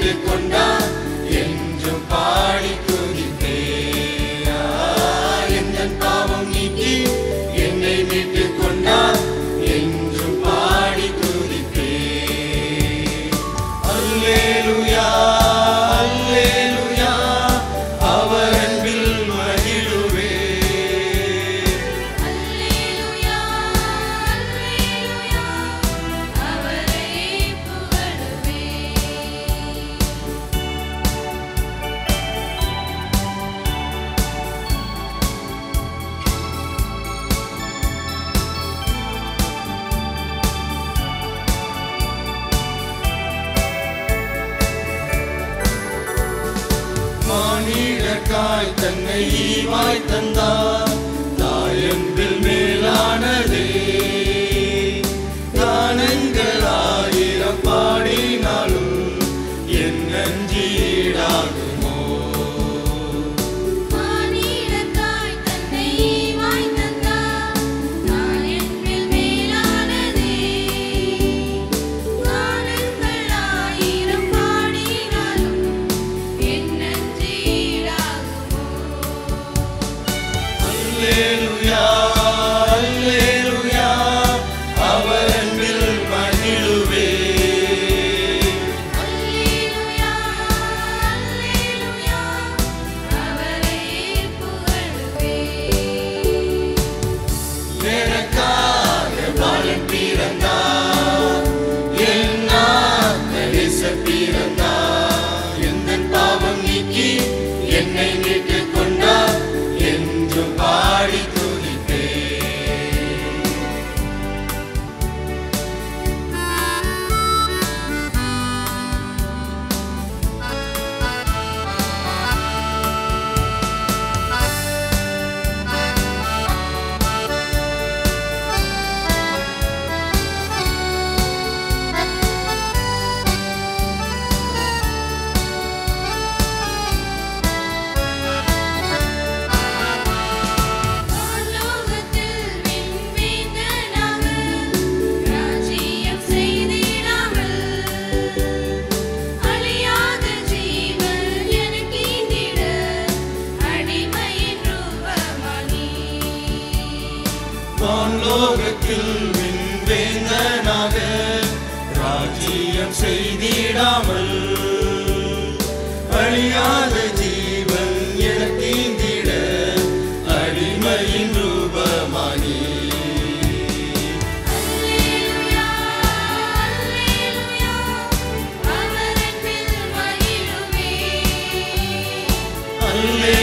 மீட்டுக் கொண்டார் என்றும் பாடி துதிப்பேன். எந்தன் பாவம் நீக்கி என்னை மீட்டுக் கொண்டார் என்றும் பாடி துதிப்பேன். அல்லேலூயா அல்லேலூயா அவர் அன்பில் மகிழுவேன். அல்லேலூயா அல்லேலூயா அவரை புகழுவேன். மானிடர்க்காய் தன்னை ஈவாய் தந்தார் தாயன்பில் மேலானதே. கானங்கள் ஆயிரம் பாடினாலும் என் நன்றி ஈடாகுமோ. மானிடர்க்காய் தன்னை ஈவாய் தந்தார் தாயன்பில் மேலானதே. கானங்கள் ஆயிரம் பாடினாலும் என் நன்றி ஈடாகுமோ. அல்லேலூயா அல்லேலூயா அவர் அன்பில் மகிழுவேன். அல்லேலூயா அல்லேலூயா அவரை புகழுவேன். எனக்காக பாலன் பிறந்தார் என் நேசர் பிறந்தார். எந்தன் பாவம் நீக்கி என்னை மீட்டுக் கொண்டார் என்றும் பாடி துதிப்பேன். வானலோகத்தில் விண்மீன்களாக ராஜ்யம் செய்திடாமல் அழியாத ஜீவன் எனக்கீந்திட அடிமையின் ரூபமானி. வானலோகத்தில் விண்வேந்தனாக ராஜ்யம் செய்திடாமல் அழியாத ஜீவன் எனக்கீந்திட அடிமையின் ரூபமானி. அல்லேலூயா அல்லேலூயா அவர் அன்பில் மகிழுவேன். அல்லேலூயா